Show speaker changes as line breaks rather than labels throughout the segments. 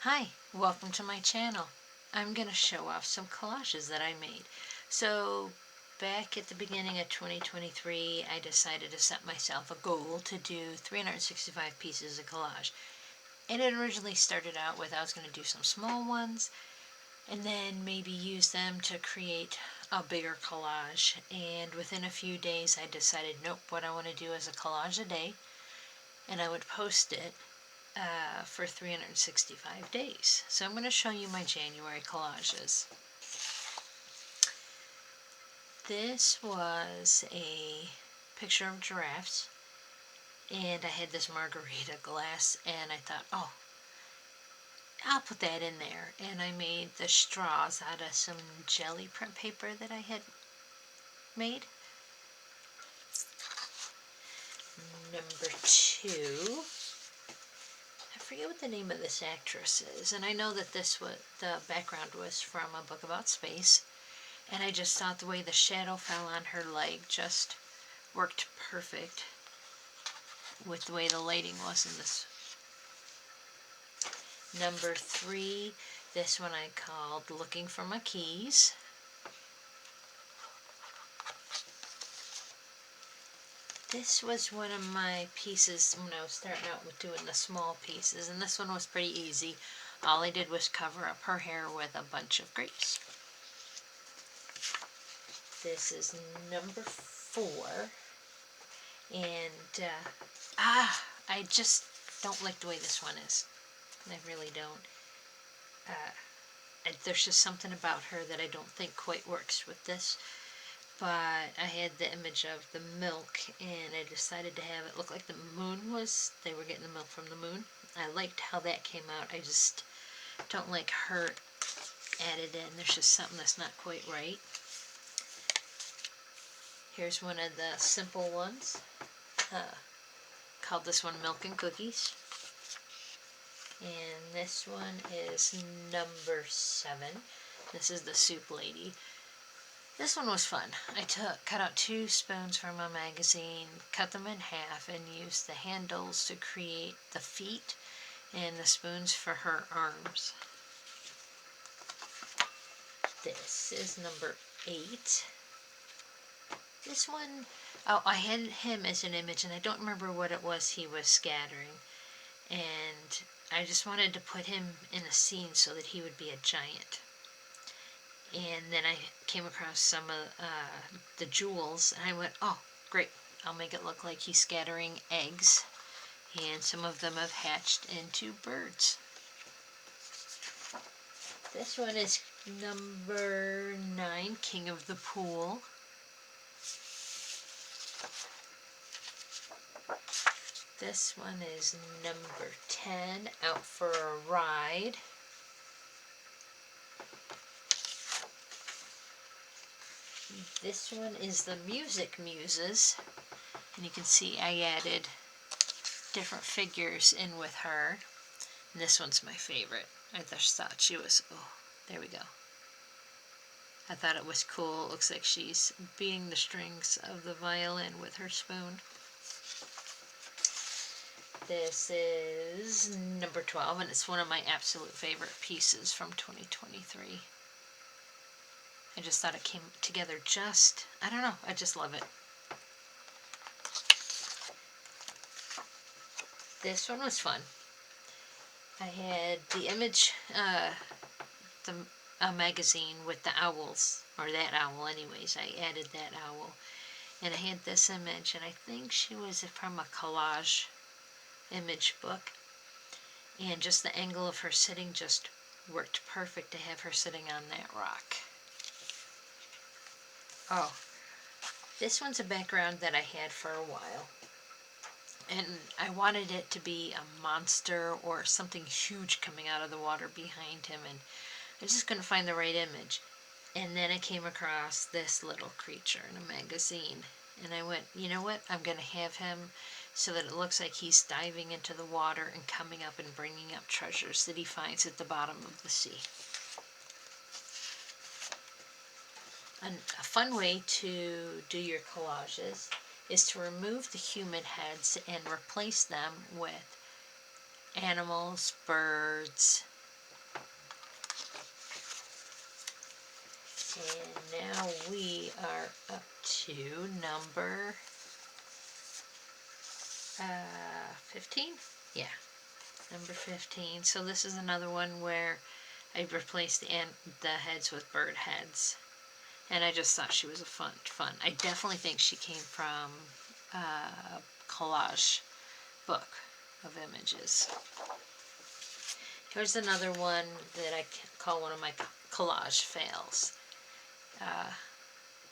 Hi, welcome to my channel. I'm going to show off some collages that I made. So back at the beginning of 2023, I decided to set myself a goal to do 365 pieces of collage. And it originally started out with I was going to do some small ones and then maybe use them to create a bigger collage. And within a few days I decided, nope, what I want to do is a collage a day, and I would post it for 365 days. So I'm going to show you my January collages. This was a picture of giraffes, and I had this margarita glass, and I thought, oh, I'll put that in there. And I made the straws out of some jelly print paper that I had made. Number two, I forget what the name of this actress is, and I know that the background was from a book about space, and I just thought the way the shadow fell on her leg just worked perfect with the way the lighting was in this. Number three, this one I called Looking for My Keys. This was one of my pieces when I was starting out with doing the small pieces, and this one was pretty easy. All I did was cover up her hair with a bunch of grapes. This is number four, and I just don't like the way this one is. I really don't. There's just something about her that I don't think quite works with this. But I had the image of the milk, and I decided to have it look like the moon was. They were getting the milk from the moon. I liked how that came out. I just don't like her added in. There's just something that's not quite right. Here's one of the simple ones. Called this one Milk and Cookies. And this one is number 7. This is the soup lady. This one was fun. I cut out 2 spoons from a magazine, cut them in half, and used the handles to create the feet and the spoons for her arms. This is number 8. This one, oh, I had him as an image, and I don't remember what it was he was scattering. And I just wanted to put him in a scene so that he would be a giant. And then I came across some of the jewels, and I went, oh, great, I'll make it look like he's scattering eggs, and some of them have hatched into birds. This one is number 9, King of the Pool. This one is number 10, Out for a Ride. This one is the Music Muses, and you can see I added different figures in with her. And this one's my favorite. I just thought she was, oh, there we go. I thought it was cool. It looks like she's beating the strings of the violin with her spoon. This is number 12, and it's one of my absolute favorite pieces from 2023. I just thought it came together just, I don't know, I just love it. This one was fun. I had the image, a magazine with the owls, or that owl anyways. I added that owl. And I had this image, and I think she was from a collage image book. And just the angle of her sitting just worked perfect to have her sitting on that rock. Oh, this one's a background that I had for a while. And I wanted it to be a monster or something huge coming out of the water behind him, and I just couldn't find the right image. And then I came across this little creature in a magazine, and I went, you know what, I'm going to have him so that it looks like he's diving into the water and coming up and bringing up treasures that he finds at the bottom of the sea. A fun way to do your collages is to remove the human heads and replace them with animals, birds, And now we are up to number 15? Yeah, number 15. So this is another one where I replaced the heads with bird heads. And I just thought she was a fun. I definitely think she came from a collage book of images. Here's another one that I call one of my collage fails.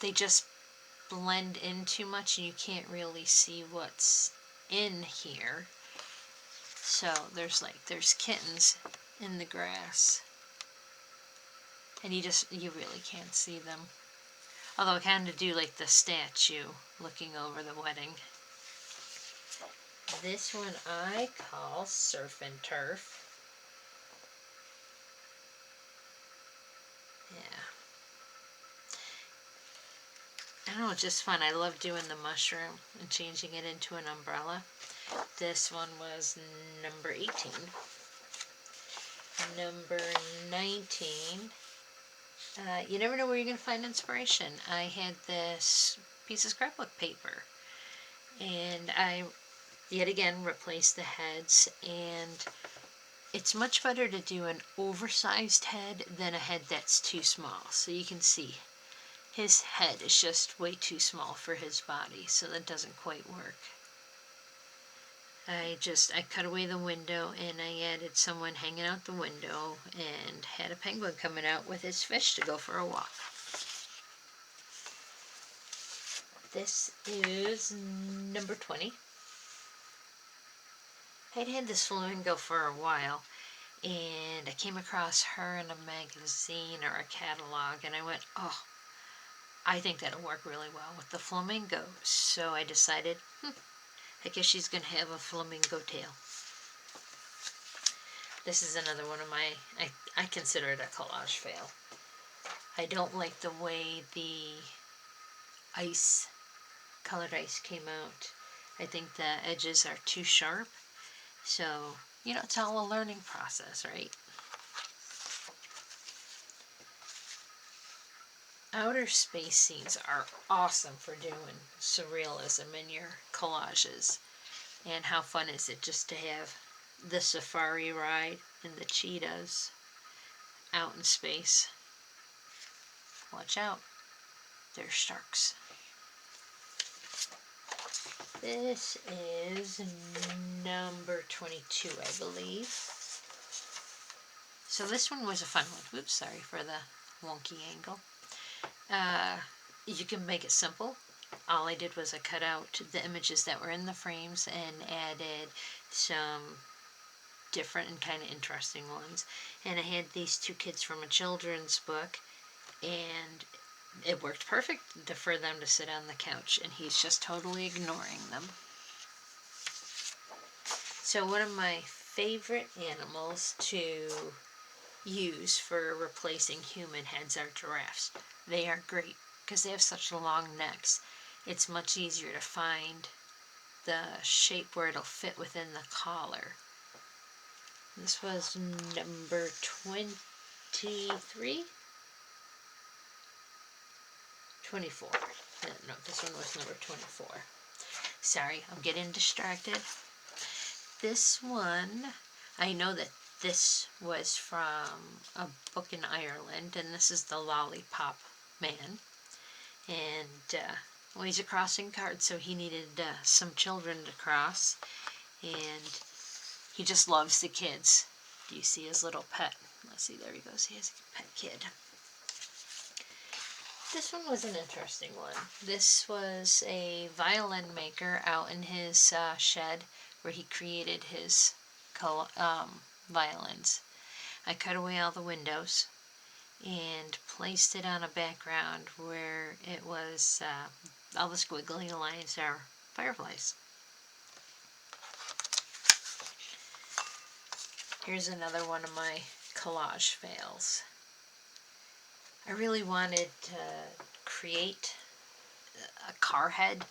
They just blend in too much and you can't really see what's in here. So there's kittens in the grass and you really can't see them. Although I kind of do like the statue looking over the wedding. This one I call Surf and Turf. Yeah. I don't know, it's just fun. I love doing the mushroom and changing it into an umbrella. This one was number 18. Number 19. You never know where you're going to find inspiration. I had this piece of scrapbook paper. And I, yet again, replaced the heads. And it's much better to do an oversized head than a head that's too small. So you can see his head is just way too small for his body, so that doesn't quite work. I cut away the window and I added someone hanging out the window and had a penguin coming out with his fish to go for a walk. This is number 20. I'd had this flamingo for a while and I came across her in a magazine or a catalog and I went, oh, I think that'll work really well with the flamingo. So I decided, I guess she's going to have a flamingo tail. This is another one of my, I consider it a collage fail. I don't like the way the colored ice came out. I think the edges are too sharp. So, it's all a learning process, right? Outer space scenes are awesome for doing surrealism in your collages. And how fun is it just to have the safari ride and the cheetahs out in space. Watch out, there's sharks. This is number 22, I believe. So this one was a fun one. Oops, sorry for the wonky angle. You can make it simple. All I did was I cut out the images that were in the frames and added some different and kind of interesting ones. And I had these two kids from a children's book, and it worked perfect for them to sit on the couch, and he's just totally ignoring them. So one of my favorite animals to use for replacing human heads are giraffes. They are great because they have such long necks. It's much easier to find the shape where it'll fit within the collar. This was number 23? 24. No, this one was number 24. Sorry, I'm getting distracted. This one, I know that this was from a book in Ireland, and this is the Lollipop Man. And he's a crossing guard, so he needed some children to cross, and he just loves the kids. Do you see his little pet? Let's see, there he goes. He has a pet kid. This one was an interesting one. This was a violin maker out in his shed where he created his violins. I cut away all the windows and placed it on a background where it was all the squiggly lines are fireflies. Here's another one of my collage fails. I really wanted to create a car head,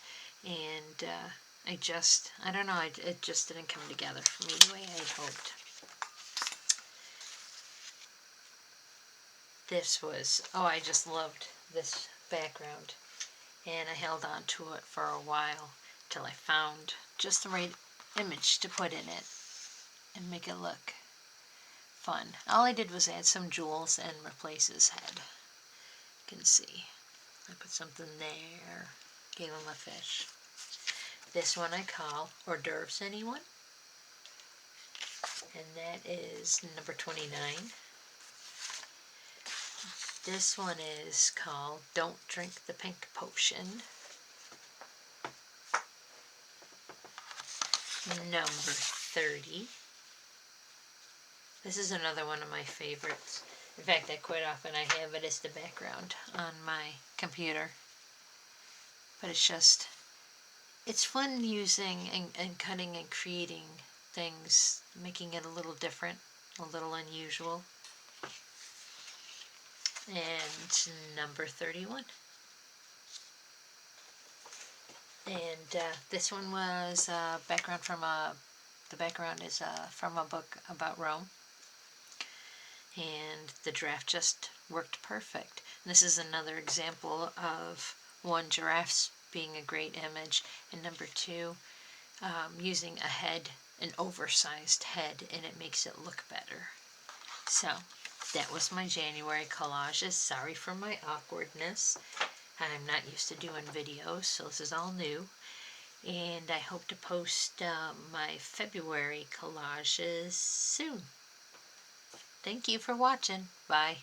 and I don't know, it just didn't come together for me the way I had hoped. this was, oh, I just loved this background. And I held on to it for a while till I found just the right image to put in it and make it look fun. All I did was add some jewels and replace his head. You can see. I put something there. Gave him a fish. This one I call hors d'oeuvres, anyone? And that is number 29. This one is called Don't Drink the Pink Potion. Number 30. This is another one of my favorites. In fact, quite often I have it as the background on my computer. But it's fun using and cutting and creating things, making it a little different, a little unusual. And number 31. And this one was background from the background is from a book about Rome. And the draft just worked perfect. And this is another example of one, giraffes being a great image, and number two, using a head, an oversized head, and it makes it look better. So that was my January collages. Sorry for my awkwardness. I'm not used to doing videos, so this is all new. And I hope to post my February collages soon. Thank you for watching. Bye.